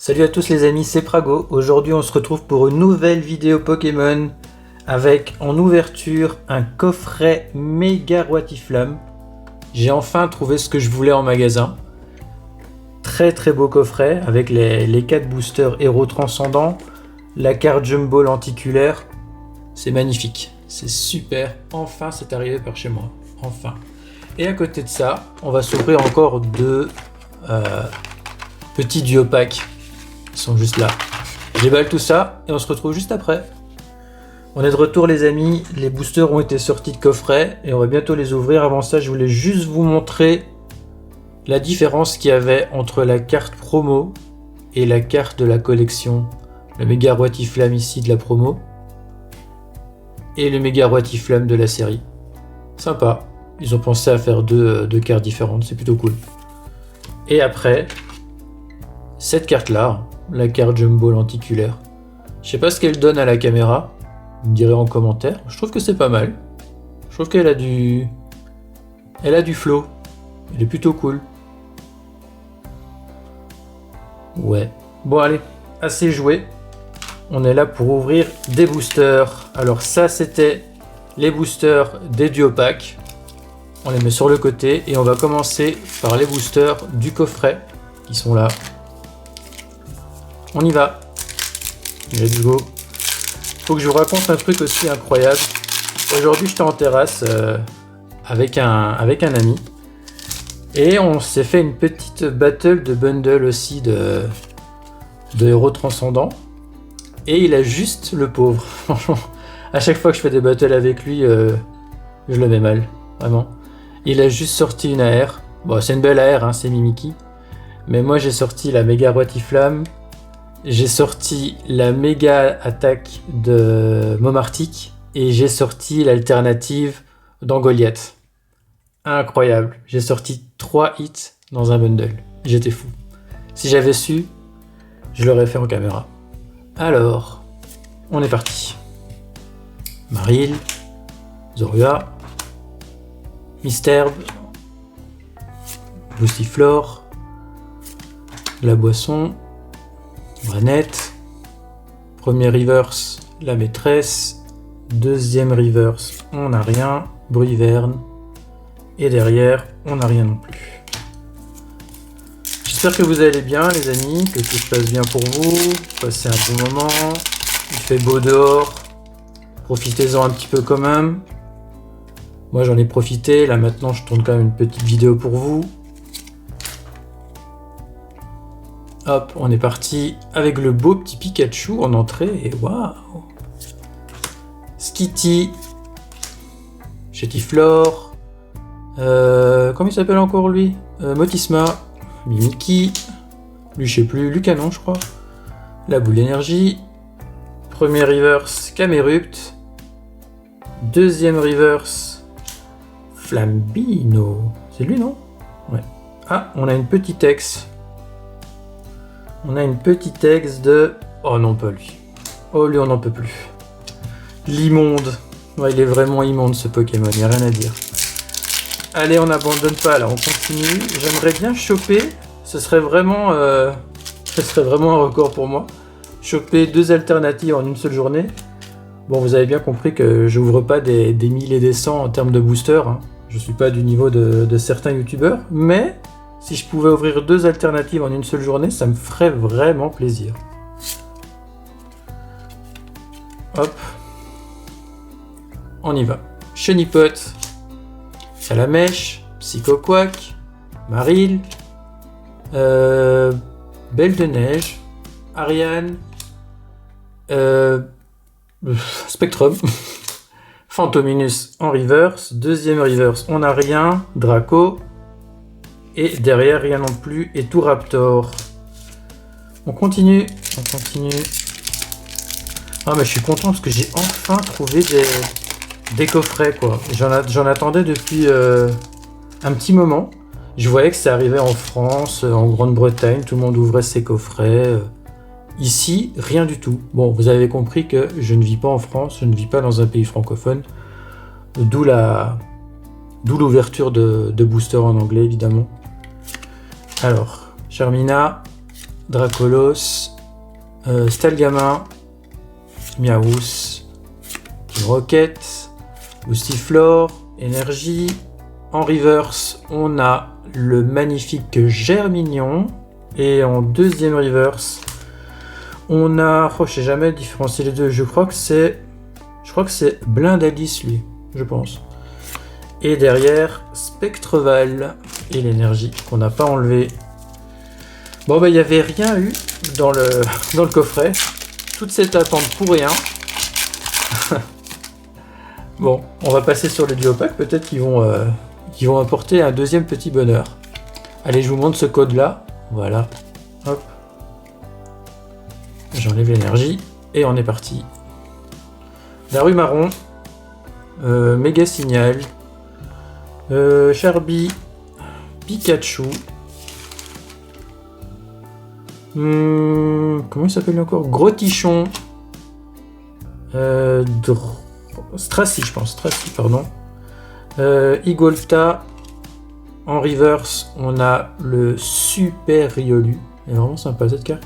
Salut à tous les amis, c'est Prago. Aujourd'hui on se retrouve pour une nouvelle vidéo Pokémon avec en ouverture un coffret méga Roitiflamme. J'ai enfin trouvé ce que je voulais en magasin. Très très beau coffret avec les 4 boosters héros transcendants, la carte Jumbo lenticulaire. C'est magnifique, c'est super. Enfin c'est arrivé par chez moi, enfin. Et à côté de ça, on va s'ouvrir encore deux petits duo packs. Ils sont juste là. J'éballe tout ça et on se retrouve juste après. On est de retour les amis, les boosters ont été sortis de coffret et on va bientôt les ouvrir. Avant ça, je voulais juste vous montrer la différence qu'il y avait entre la carte promo et la carte de la collection. Le méga Roitiflamme ici de la promo et le méga Roitiflamme de la série. Sympa, ils ont pensé à faire deux cartes différentes, c'est plutôt cool. Et après, cette carte là, la carte Jumbo lenticulaire. Je sais pas ce qu'elle donne à la caméra, vous me direz en commentaire. Je trouve que c'est pas mal. Je trouve qu'elle a du... Elle a du flow. Elle est plutôt cool. Ouais. Bon allez, assez joué. On est là pour ouvrir des boosters. Alors ça c'était les boosters des duo packs. On les met sur le côté et on va commencer par les boosters du coffret qui sont là. On y va. Let's go. Faut que je vous raconte un truc aussi incroyable. Aujourd'hui, j'étais en terrasse avec un ami. Et on s'est fait une petite battle de bundle aussi de héros transcendants. Et il a juste le pauvre. Franchement, à chaque fois que je fais des battles avec lui, je le mets mal. Vraiment. Il a juste sorti une AR. Bon, c'est une belle AR, hein, c'est Mimikyu. Mais moi, j'ai sorti la méga Roitiflamme. J'ai sorti la méga attaque de Momartic et j'ai sorti l'alternative d'Angoliath. Incroyable, j'ai sorti 3 hits dans un bundle. J'étais fou. Si j'avais su, je l'aurais fait en caméra. Alors, on est parti. Marill, Zorua, Misterbe, Boostiflore, la boisson, Branette, premier reverse, la maîtresse, deuxième reverse, on n'a rien, Bruyverne, et derrière, on n'a rien non plus. J'espère que vous allez bien les amis, que tout se passe bien pour vous, passez un bon moment, il fait beau dehors, profitez-en un petit peu quand même. Moi j'en ai profité, là maintenant je tourne quand même une petite vidéo pour vous. Hop, on est parti avec le beau petit Pikachu en entrée et waouh! Skitty, Chetiflore, comment il s'appelle encore lui? Motisma, Mimikyu, lui je sais plus, Lucanon je crois, la boule d'énergie, premier reverse Camerupt, deuxième reverse Flambino, c'est lui non? Ouais. Ah, on a une petite ex. On a une petite ex de... Oh non, pas lui. Oh lui, on n'en peut plus. L'immonde. Ouais, il est vraiment immonde ce Pokémon, il n'y a rien à dire. Allez, on n'abandonne pas là, on continue. J'aimerais bien choper, ce serait vraiment un record pour moi. Choper 2 alternatives en une seule journée. Bon, vous avez bien compris que je n'ouvre pas des 1000 et des 100 en termes de booster. Hein. Je suis pas du niveau de certains youtubeurs, mais... Si je pouvais ouvrir 2 alternatives en une seule journée, ça me ferait vraiment plaisir. Hop. On y va. Chenipot, Salamèche, Psychoquack, Marill, Belle de Neige, Ariane, Spectrum, Phantominus en reverse, deuxième reverse, on n'a rien, Draco, et derrière, rien non plus. Et tout Raptor. On continue. Ah, mais je suis content parce que j'ai enfin trouvé des coffrets, quoi. J'en attendais depuis un petit moment. Je voyais que ça arrivait en France, en Grande-Bretagne. Tout le monde ouvrait ses coffrets. Ici, rien du tout. Bon, vous avez compris que je ne vis pas en France. Je ne vis pas dans un pays francophone. D'où l'ouverture de boosters en anglais, évidemment. Alors, Charmina, Dracolos, Stalgamin, Miaous, Rocket, Boostiflore, Énergie. En reverse, on a le magnifique Germignon. Et en deuxième reverse, on a... Oh, je sais jamais différencier les deux. Je crois que c'est Blindalis, lui, je pense. Et derrière, Spectreval et l'énergie qu'on n'a pas enlevé. Bon, bah, il n'y avait rien eu dans le coffret. Toute cette attente pour rien. Bon, on va passer sur le duo pack. Peut-être qu'ils vont apporter un deuxième petit bonheur. Allez, je vous montre ce code-là. Voilà. Hop. J'enlève l'énergie. Et on est parti. La rue marron. Méga signal. Charby. Pikachu. Comment il s'appelle encore? Grotichon. Stracy, je pense. Stracy, pardon. Igolta. En reverse, on a le Super Riolu. Elle est vraiment sympa cette carte.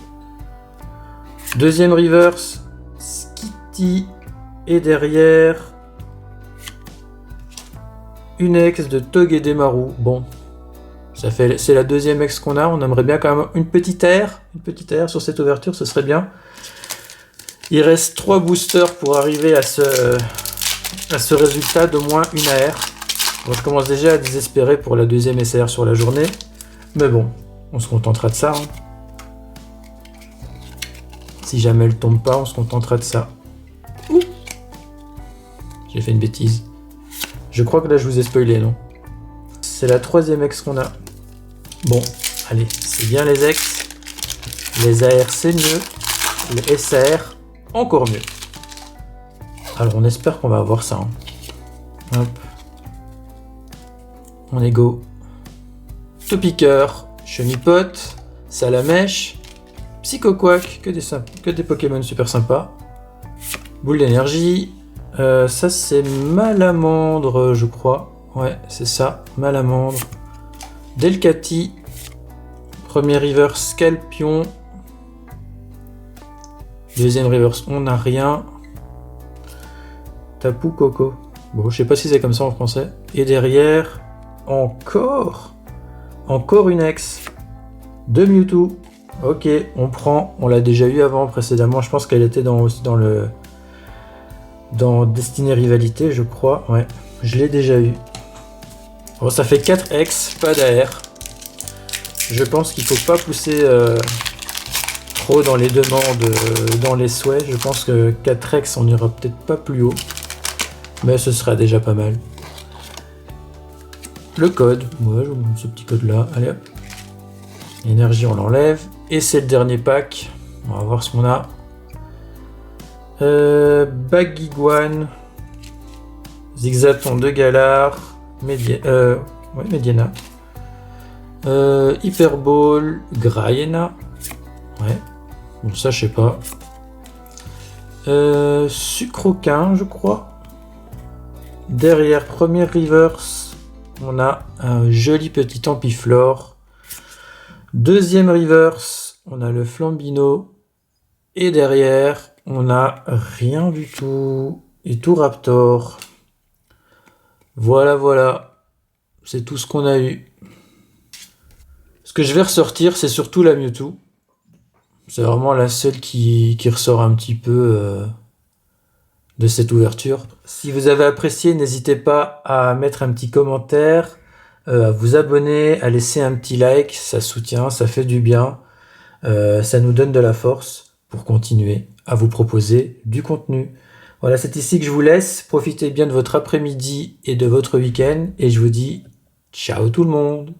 Deuxième reverse, Skitty. Et derrière, une ex de Togedemaru. Bon, c'est la deuxième ex qu'on a. On aimerait bien quand même une petite air sur cette ouverture, ce serait bien. Il reste 3 boosters pour arriver à ce résultat d'au moins une AR. Bon, je commence déjà à désespérer pour la deuxième SR sur la journée. Mais bon, on se contentera de ça. Hein. Si jamais elle tombe pas, on se contentera de ça. Ouh. J'ai fait une bêtise. Je crois que là je vous ai spoilé, non? C'est la 3e ex qu'on a. Bon, allez, c'est bien les ex. Les AR c'est mieux. Les SAR encore mieux. Alors on espère qu'on va avoir ça. Hein. Hop. On est go. Topiqueur, Chenipote, Salamèche, Psychoquack, que des Pokémon super sympas. Boule d'énergie. Ça c'est Malamandre, je crois. Ouais, c'est ça, Malamandre. Delcati. Premier reverse, Scalpion. Deuxième reverse, on n'a rien. Tapu Koko. Bon, je sais pas si c'est comme ça en français. Et derrière, encore une ex de Mewtwo. Ok, on prend. On l'a déjà eu avant, précédemment. Je pense qu'elle était aussi dans Destinée Rivalité, je crois. Ouais, je l'ai déjà eu. Bon, ça fait 4 ex, pas d'AR. Je pense qu'il faut pas pousser trop dans les demandes, dans les souhaits. Je pense que 4 ex, on ira peut-être pas plus haut. Mais ce sera déjà pas mal. Le code, ouais, je vous montre ce petit code là, allez hop. Énergie, on l'enlève. Et c'est le dernier pack. On va voir ce qu'on a. Baguiguane, Zigzaton de Galar, Mediana, Hyperball, Graena, ouais, bon ça je sais pas, Sucroquin je crois. Derrière premier reverse, on a un joli petit Ampiflore. Deuxième reverse, on a le Flambino. Et derrière, on a rien du tout. Et tout Raptor. Voilà, voilà. C'est tout ce qu'on a eu. Ce que je vais ressortir, c'est surtout la Mewtwo. C'est vraiment la seule qui ressort un petit peu de cette ouverture. Si vous avez apprécié, n'hésitez pas à mettre un petit commentaire, à vous abonner, à laisser un petit like. Ça soutient, ça fait du bien. Ça nous donne de la force pour continuer à vous proposer du contenu. Voilà, c'est ici que je vous laisse. Profitez bien de votre après-midi et de votre week-end. Et je vous dis ciao tout le monde.